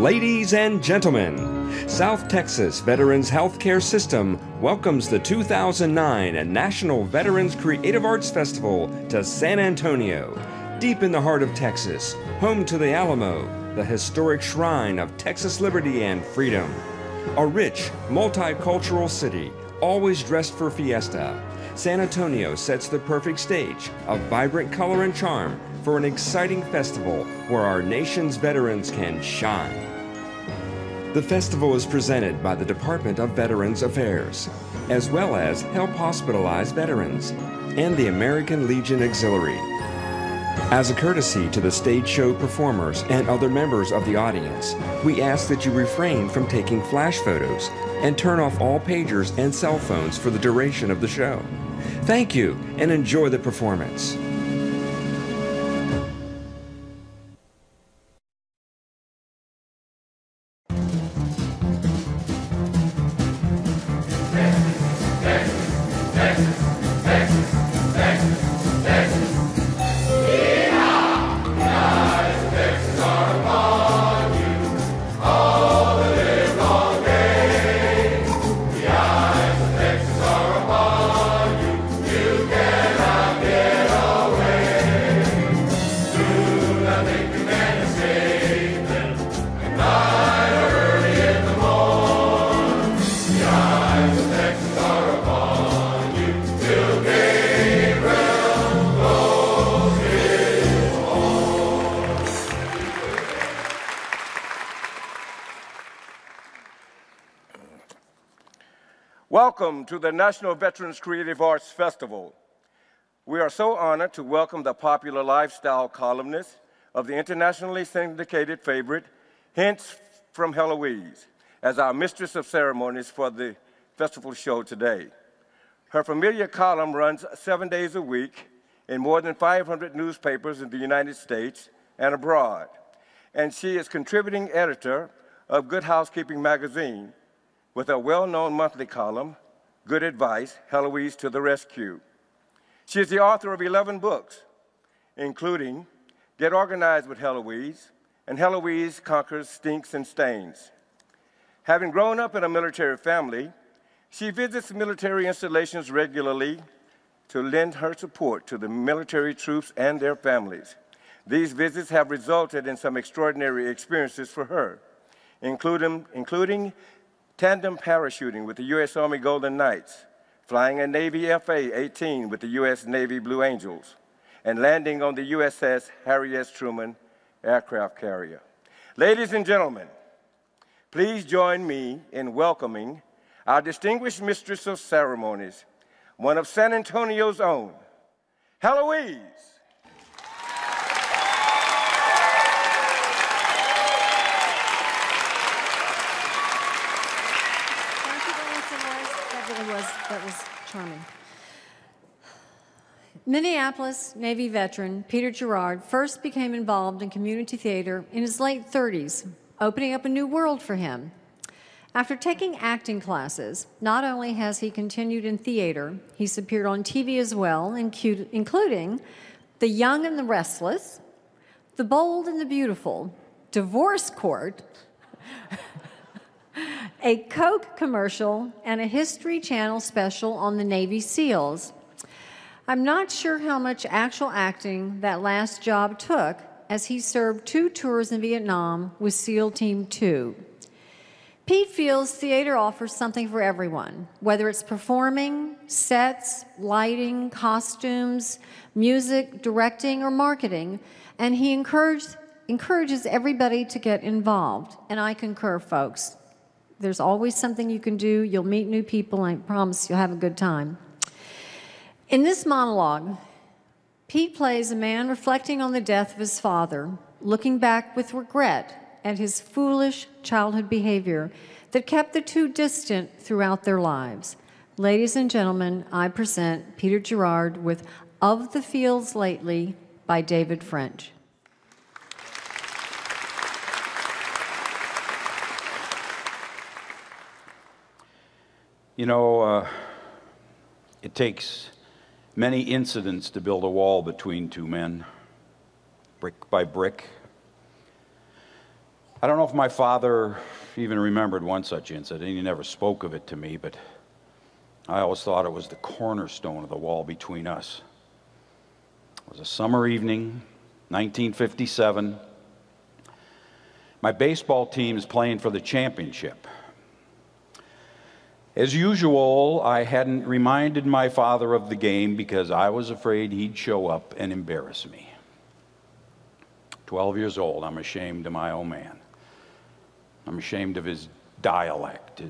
Ladies and gentlemen, South Texas Veterans Healthcare System welcomes the 2009 National Veterans Creative Arts Festival to San Antonio, deep in the heart of Texas, home to the Alamo, the historic shrine of Texas liberty and freedom. A rich, multicultural city, always dressed for fiesta, San Antonio sets the perfect stage of vibrant color and charm for an exciting festival where our nation's veterans can shine. The festival is presented by the Department of Veterans Affairs, as well as Help Hospitalized Veterans and the American Legion Auxiliary. As a courtesy to the stage show performers and other members of the audience, we ask that you refrain from taking flash photos and turn off all pagers and cell phones for the duration of the show. Thank you and enjoy the performance. Welcome to the National Veterans Creative Arts Festival. We are so honored to welcome the popular lifestyle columnist of the internationally syndicated favorite, Hints from Heloise, as our mistress of ceremonies for the festival show today. Her familiar column runs 7 days a week in more than 500 newspapers in the United States and abroad, and she is contributing editor of Good Housekeeping magazine, with a well-known monthly column, Good Advice, Heloise to the Rescue. She is the author of 11 books, including Get Organized with Heloise and Heloise Conquers Stinks and Stains. Having grown up in a military family, she visits military installations regularly to lend her support to the military troops and their families. These visits have resulted in some extraordinary experiences for her, including tandem parachuting with the U.S. Army Golden Knights, flying a Navy FA-18 with the U.S. Navy Blue Angels, and landing on the USS Harry S. Truman aircraft carrier. Ladies and gentlemen, please join me in welcoming our distinguished mistress of ceremonies, one of San Antonio's own, Heloise. That was charming. Minneapolis Navy veteran Peter Girard first became involved in community theater in his late 30s, opening up a new world for him. After taking acting classes, not only has he continued in theater, he's appeared on TV as well, including The Young and the Restless, The Bold and the Beautiful, Divorce Court, a Coke commercial, and a History Channel special on the Navy SEALs. I'm not sure how much actual acting that last job took, as he served 2 tours in Vietnam with SEAL Team 2. Pete feels theater offers something for everyone, whether it's performing, sets, lighting, costumes, music, directing, or marketing, and he encourages everybody to get involved, and I concur, folks. There's always something you can do. You'll meet new people, and I promise you'll have a good time. In this monologue, Pete plays a man reflecting on the death of his father, looking back with regret at his foolish childhood behavior that kept the two distant throughout their lives. Ladies and gentlemen, I present Peter Girard with Of the Fields Lately by David French. You know, it takes many incidents to build a wall between two men, brick by brick. I don't know if my father even remembered one such incident. He never spoke of it to me, but I always thought it was the cornerstone of the wall between us. It was a summer evening, 1957. My baseball team is playing for the championship. As usual, I hadn't reminded my father of the game because I was afraid he'd show up and embarrass me. 12 years old, I'm ashamed of my old man. I'm ashamed of his dialect,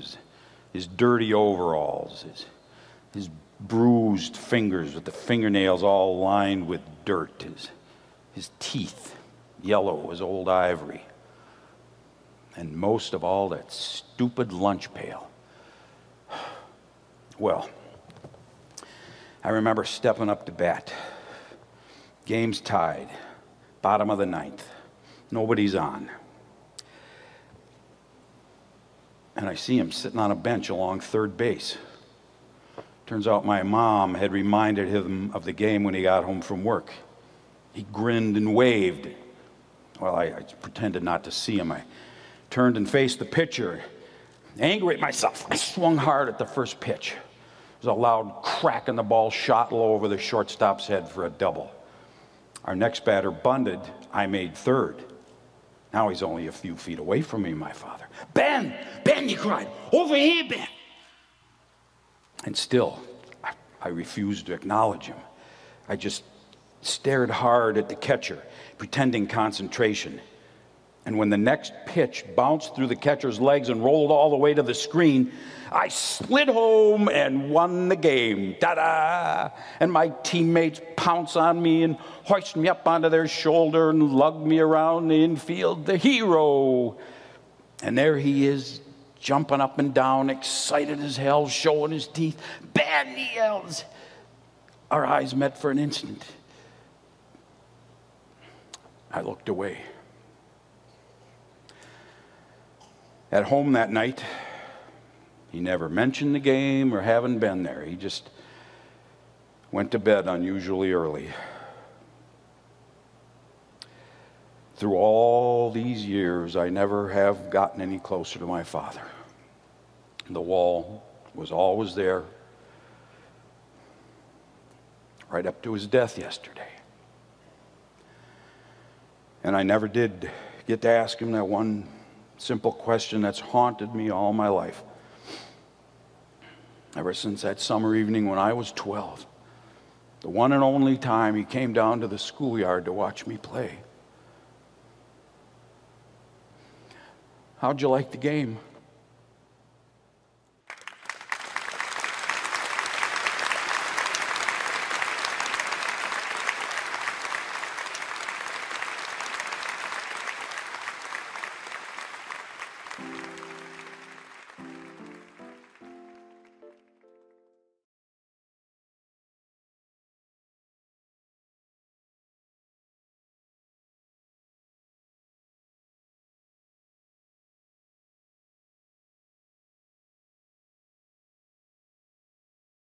his dirty overalls, his bruised fingers with the fingernails all lined with dirt, his teeth yellow as old ivory, and most of all, that stupid lunch pail. Well, I remember stepping up to bat. Game's tied, bottom of the ninth. Nobody's on. And I see him sitting on a bench along third base. Turns out my mom had reminded him of the game when he got home from work. He grinned and waved. Well, I pretended not to see him. I turned and faced the pitcher. Angry at myself, I swung hard at the first pitch. There was a loud crack and the ball shot low over the shortstop's head for a double. Our next batter bunted. I made third. Now he's only a few feet away from me, my father. Ben! Ben, he cried. Over here, Ben! And still, I refused to acknowledge him. I just stared hard at the catcher, pretending concentration. And when the next pitch bounced through the catcher's legs and rolled all the way to the screen, I slid home and won the game. Ta-da! And my teammates pounce on me and hoist me up onto their shoulder and lug me around the infield, the hero. And there he is, jumping up and down, excited as hell, showing his teeth. Ben, he yells. Our eyes met for an instant. I looked away. At home that night, he never mentioned the game or having been there. He just went to bed unusually early. Through all these years, I never have gotten any closer to my father. The wall was always there, right up to his death yesterday. And I never did get to ask him that one simple question that's haunted me all my life. Ever since that summer evening when I was 12, the one and only time he came down to the schoolyard to watch me play. How'd you like the game?